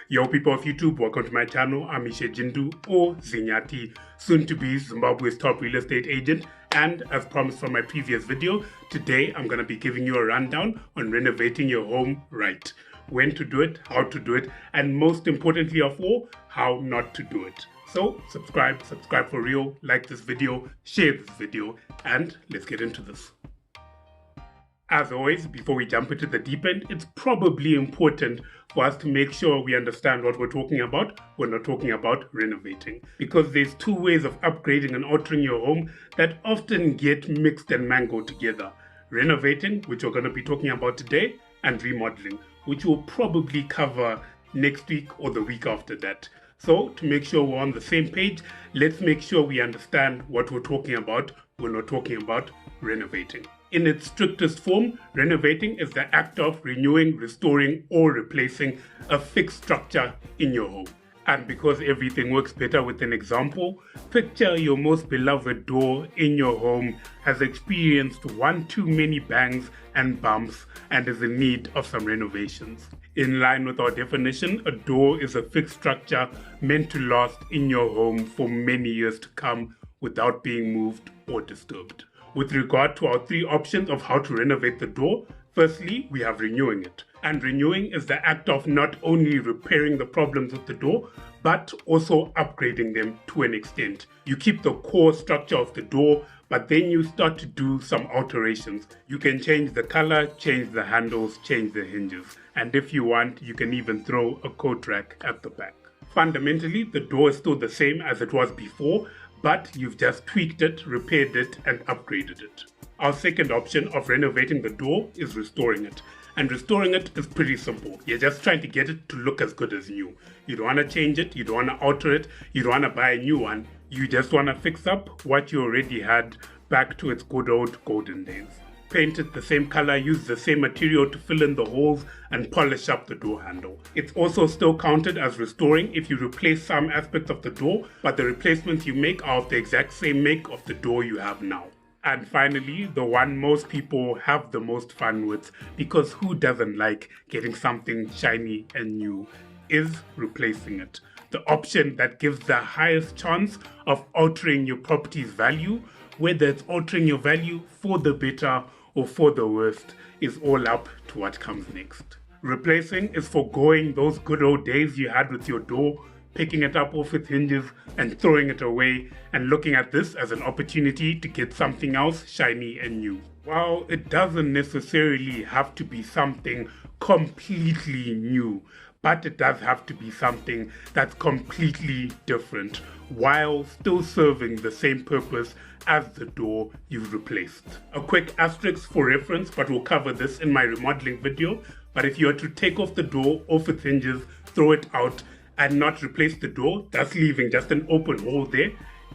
Yo people of YouTube, welcome to my channel. I'm Ishe Jindu or Zinyati, soon to be Zimbabwe's top real estate agent. And as promised from my previous video, today I'm going to be giving you a rundown on renovating your home right. When to do it, how to do it, and most importantly of all, how not to do it. So subscribe for real, like this video, share this video, and let's get into this. As always, before we jump into the deep end, it's probably important for us to make sure we understand what we're talking about when we're talking about renovating. Because there's two ways of upgrading and altering your home that often get mixed and mangled together. Renovating, which we're going to be talking about today, and remodeling, which we'll probably cover next week or the week after that. So to make sure we're on the same page, let's make sure we understand what we're talking about when we're talking about renovating. In its strictest form, renovating is the act of renewing, restoring, or replacing a fixed structure in your home. And because everything works better with an example, picture your most beloved door in your home has experienced one too many bangs and bumps and is in need of some renovations. In line with our definition, a door is a fixed structure meant to last in your home for many years to come without being moved or disturbed. With regard to our three options of how to renovate the door, firstly, we have renewing it. And renewing is the act of not only repairing the problems of the door, but also upgrading them to an extent. You keep the core structure of the door, but then you start to do some alterations. You can change the color, change the handles, change the hinges. And if you want, you can even throw a coat rack at the back. Fundamentally, the door is still the same as it was before, but you've just tweaked it, repaired it, and upgraded it. Our second option of renovating the door is restoring it. And restoring it is pretty simple. You're just trying to get it to look as good as new. You don't want to change it, you don't want to alter it, you don't want to buy a new one. You just want to fix up what you already had back to its good old golden days. Paint it the same color, use the same material to fill in the holes, and polish up the door handle. It's also still counted as restoring if you replace some aspects of the door, but the replacements you make are of the exact same make of the door you have now. And finally, the one most people have the most fun with, because who doesn't like getting something shiny and new, is replacing it. The option that gives the highest chance of altering your property's value, whether it's altering your value for the better or for the worst, is all up to what comes next. Replacing is foregoing those good old days you had with your door, picking it up off its hinges and throwing it away, and looking at this as an opportunity to get something else shiny and new. While it doesn't necessarily have to be something completely new, but it does have to be something that's completely different while still serving the same purpose as the door you've replaced. A quick asterisk for reference, but we'll cover this in my remodeling video. But if you are to take off the door off its hinges, throw it out, and not replace the door, thus leaving just an open hole there,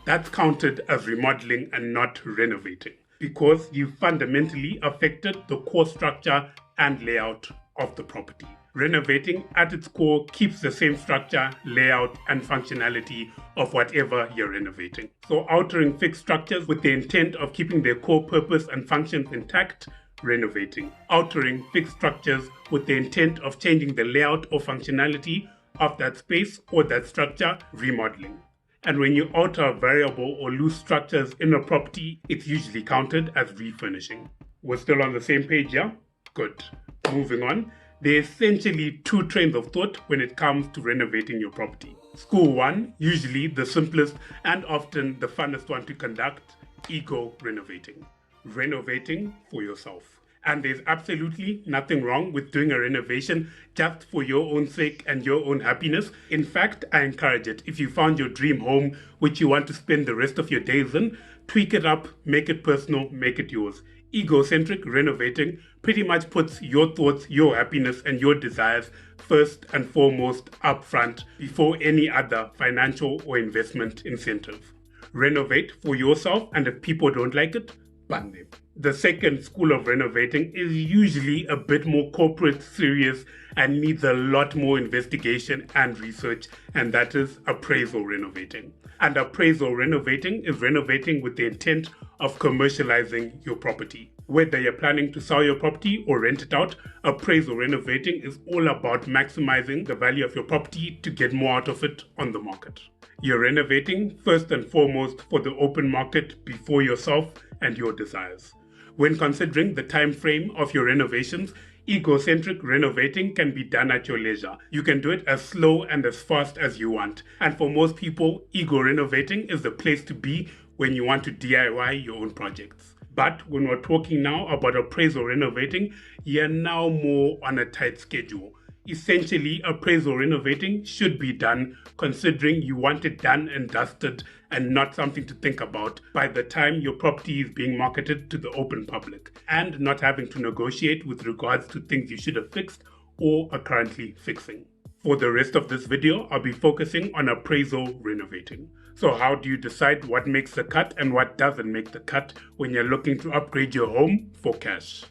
that's counted as remodeling and not renovating, because you fundamentally affected the core structure and layout of the property. Renovating at its core keeps the same structure, layout, and functionality of whatever you're renovating. So altering fixed structures with the intent of keeping their core purpose and functions intact, renovating. Altering fixed structures with the intent of changing the layout or functionality of that space or that structure, remodeling. And when you alter a variable or loose structures in a property, it's usually counted as refurnishing. We're still on the same page, yeah? Good. Moving on. There are essentially two trains of thought when it comes to renovating your property. School one, usually the simplest and often the funnest one to conduct, ego renovating. Renovating for yourself. And there's absolutely nothing wrong with doing a renovation just for your own sake and your own happiness. In fact, I encourage it. If you found your dream home, which you want to spend the rest of your days in, tweak it up, make it personal, make it yours. Egocentric renovating pretty much puts your thoughts, your happiness, and your desires first and foremost up front before any other financial or investment incentive. Renovate for yourself, and if people don't like it, ban them. The second school of renovating is usually a bit more corporate, serious, and needs a lot more investigation and research, and that is appraisal renovating. And appraisal renovating is renovating with the intent of commercializing your property. Whether you're planning to sell your property or rent it out, appraisal renovating is all about maximizing the value of your property to get more out of it on the market. You're renovating first and foremost for the open market before yourself and your desires. When considering the time frame of your renovations, egocentric renovating can be done at your leisure. You can do it as slow and as fast as you want. And for most people, ego renovating is the place to be when you want to DIY your own projects. But when we're talking now about appraisal renovating, you're now more on a tight schedule. Essentially, appraisal renovating should be done considering you want it done and dusted and not something to think about by the time your property is being marketed to the open public, and not having to negotiate with regards to things you should have fixed or are currently fixing. For the rest of this video, I'll be focusing on appraisal renovating. So how do you decide what makes the cut and what doesn't make the cut when you're looking to upgrade your home for cash?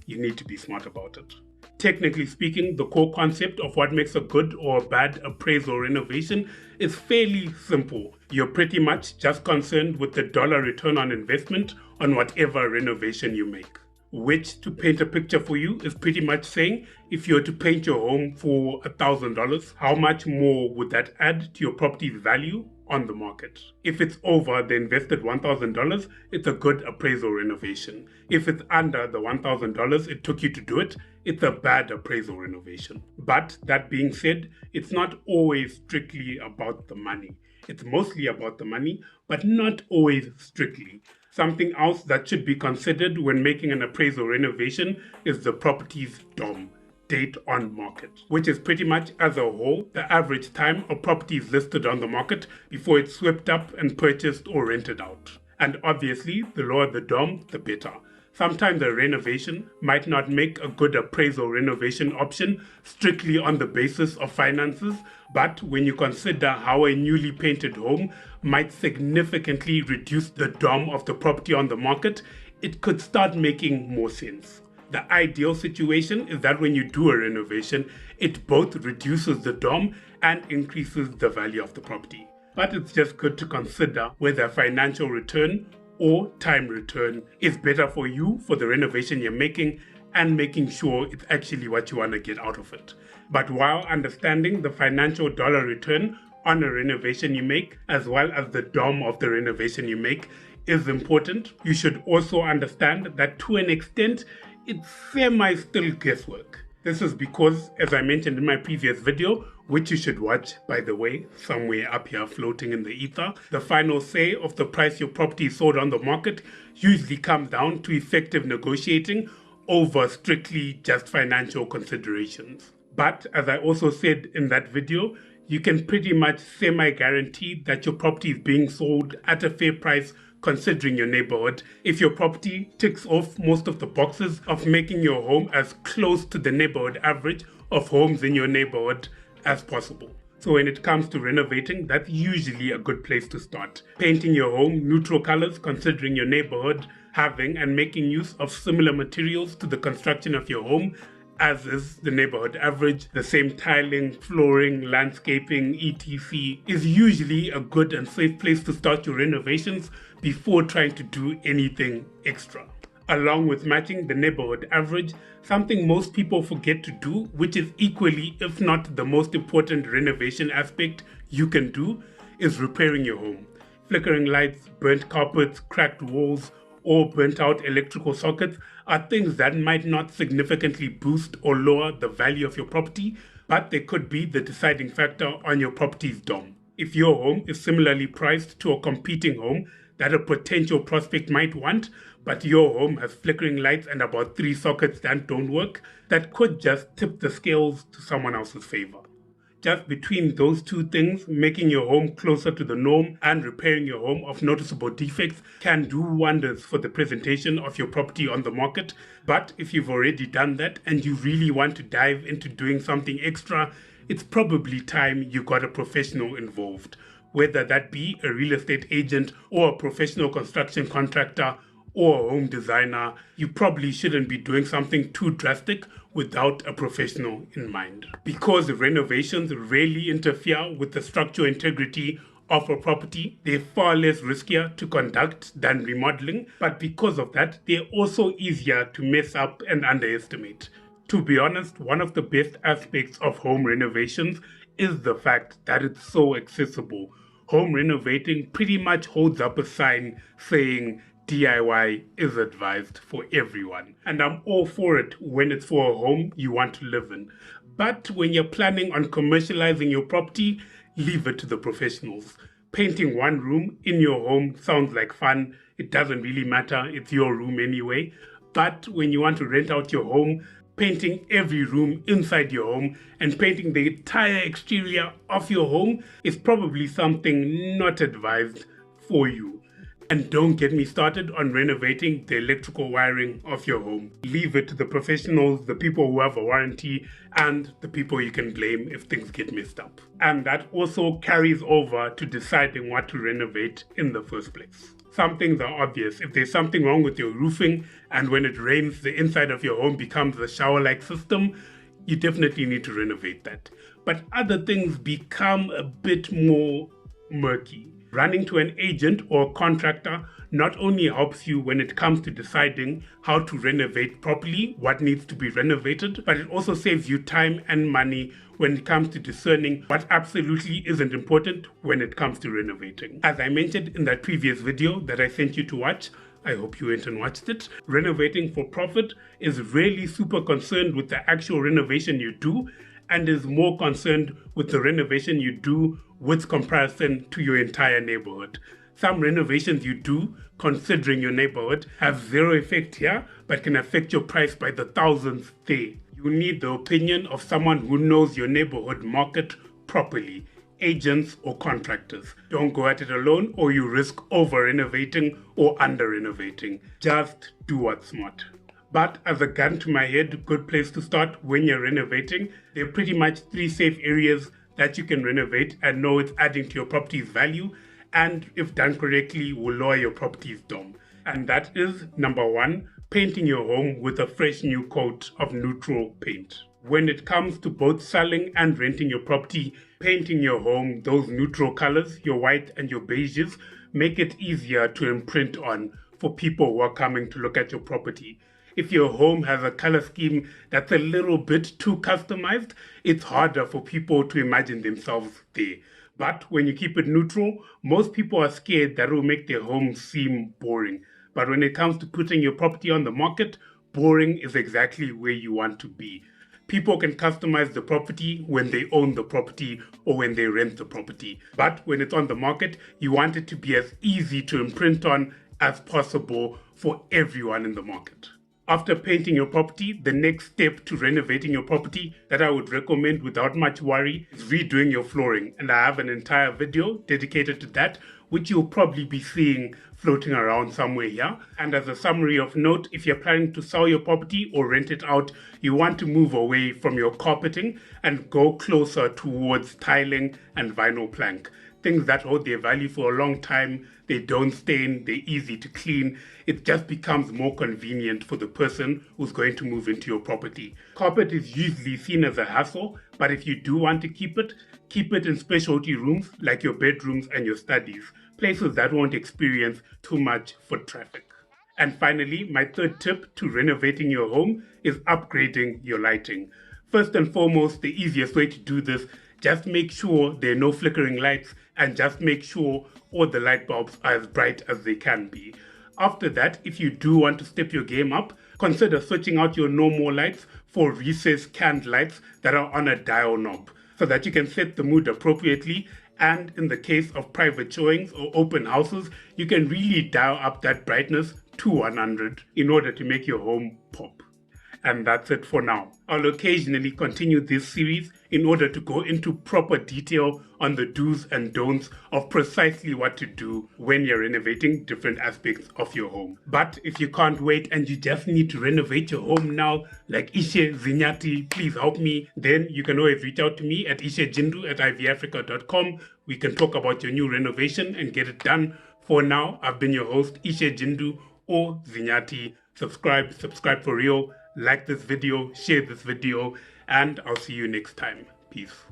You need to be smart about it. Technically speaking, the core concept of what makes a good or a bad appraisal renovation is fairly simple. You're pretty much just concerned with the dollar return on investment on whatever renovation you make. Which, to paint a picture for you, is pretty much saying if you were to paint your home for $1,000, how much more would that add to your property's value on the market? If it's over the invested $1,000, it's a good appraisal renovation. If it's under the $1,000 it took you to do it, it's a bad appraisal renovation. But that being said, it's not always strictly about the money. It's mostly about the money, but not always strictly. Something else that should be considered when making an appraisal renovation is the property's DOM, date on market, which is pretty much as a whole the average time a property is listed on the market before it's swept up and purchased or rented out. And obviously, the lower the DOM, the better. Sometimes a renovation might not make a good appraisal renovation option strictly on the basis of finances, but when you consider how a newly painted home might significantly reduce the DOM of the property on the market, it could start making more sense. The ideal situation is that when you do a renovation, it both reduces the DOM and increases the value of the property. But it's just good to consider whether financial return or time return is better for you for the renovation you're making, and making sure it's actually what you want to get out of it. But while understanding the financial dollar return on a renovation you make, as well as the DOM of the renovation you make, is important, you should also understand that to an extent, it's still guesswork. This is because, as I mentioned in my previous video, which you should watch, by the way, somewhere up here floating in the ether, the final say of the price your property is sold on the market usually comes down to effective negotiating over strictly just financial considerations. But as I also said in that video, you can pretty much semi-guarantee that your property is being sold at a fair price considering your neighborhood if your property ticks off most of the boxes of making your home as close to the neighborhood average of homes in your neighborhood as possible. So when it comes to renovating, that's usually a good place to start. Painting your home neutral colors considering your neighborhood, having and making use of similar materials to the construction of your home as is the neighborhood average, the same tiling, flooring, landscaping, etc. is usually a good and safe place to start your renovations before trying to do anything extra. Along with matching the neighborhood average, something most people forget to do, which is equally, if not the most important renovation aspect you can do, is repairing your home. Flickering lights, burnt carpets, cracked walls, or burnt out electrical sockets are things that might not significantly boost or lower the value of your property, but they could be the deciding factor on your property's DOM. If your home is similarly priced to a competing home that a potential prospect might want, but your home has flickering lights and about 3 sockets that don't work, that could just tip the scales to someone else's favor. Just between those two things, making your home closer to the norm and repairing your home of noticeable defects can do wonders for the presentation of your property on the market. But if you've already done that and you really want to dive into doing something extra, it's probably time you got a professional involved. Whether that be a real estate agent or a professional construction contractor or a home designer, you probably shouldn't be doing something too drastic without a professional in mind. Because renovations rarely interfere with the structural integrity of a property, they're far less riskier to conduct than remodeling, but because of that, they're also easier to mess up and underestimate. To be honest, one of the best aspects of home renovations is the fact that it's so accessible. Home renovating pretty much holds up a sign saying DIY is advised for everyone. And I'm all for it when it's for a home you want to live in. But when you're planning on commercializing your property, leave it to the professionals. Painting one room in your home sounds like fun. It doesn't really matter. It's your room anyway. But when you want to rent out your home, painting every room inside your home and painting the entire exterior of your home is probably something not advised for you. And don't get me started on renovating the electrical wiring of your home. Leave it to the professionals, the people who have a warranty, and the people you can blame if things get messed up. And that also carries over to deciding what to renovate in the first place. Some things are obvious. If there's something wrong with your roofing and when it rains, the inside of your home becomes a shower-like system, you definitely need to renovate that. But other things become a bit more murky. Running to an agent or contractor not only helps you when it comes to deciding how to renovate properly, what needs to be renovated, but it also saves you time and money when it comes to discerning what absolutely isn't important when it comes to renovating. As I mentioned in that previous video that I sent you to watch, I hope you went and watched it. Renovating for profit is really super concerned with the actual renovation you do and is more concerned with the renovation you do with comparison to your entire neighborhood. Some renovations you do, considering your neighborhood, have zero effect here, but can affect your price by the thousands there. You need the opinion of someone who knows your neighborhood market properly, agents or contractors. Don't go at it alone or you risk over-renovating or under-renovating. Just do what's smart. But as a gun to my head, good place to start when you're renovating. There are pretty much 3 safe areas that you can renovate and know it's adding to your property's value, and if done correctly will lower your property's dome. And that is number 1, painting your home with a fresh new coat of neutral paint. When it comes to both selling and renting your property, painting your home those neutral colors, your white and your beiges, make it easier to imprint on for people who are coming to look at your property. If your home has a color scheme that's a little bit too customized, it's harder for people to imagine themselves there. But when you keep it neutral, most people are scared that it will make their home seem boring. But when it comes to putting your property on the market, boring is exactly where you want to be. People can customize the property when they own the property or when they rent the property. But when it's on the market, you want it to be as easy to imprint on as possible for everyone in the market. After painting your property, the next step to renovating your property that I would recommend without much worry is redoing your flooring. And I have an entire video dedicated to that, which you'll probably be seeing floating around somewhere here. And as a summary of note, if you're planning to sell your property or rent it out, you want to move away from your carpeting and go closer towards tiling and vinyl plank. Things that hold their value for a long time, they don't stain, they're easy to clean. It just becomes more convenient for the person who's going to move into your property. Carpet is usually seen as a hassle, but if you do want to keep it in specialty rooms like your bedrooms and your studies, places that won't experience too much foot traffic. And finally, my third tip to renovating your home is upgrading your lighting. First and foremost, the easiest way to do this, just make sure there are no flickering lights and just make sure all the light bulbs are as bright as they can be. After that, if you do want to step your game up, consider switching out your normal lights for recessed canned lights that are on a dial knob so that you can set the mood appropriately. And in the case of private showings or open houses, you can really dial up that brightness to 100 in order to make your home pop. And that's it for now. I'll occasionally continue this series in order to go into proper detail on the do's and don'ts of precisely what to do when you're renovating different aspects of your home. But if you can't wait and you just need to renovate your home now, like Ishe Zinyati, please help me, then you can always reach out to me at ishejindu@ivafrica.com. We can talk about your new renovation and get it done. For now, I've been your host, Ishe Jindu or Zinyati. Subscribe for real. Like this video, share this video, and I'll see you next time. Peace.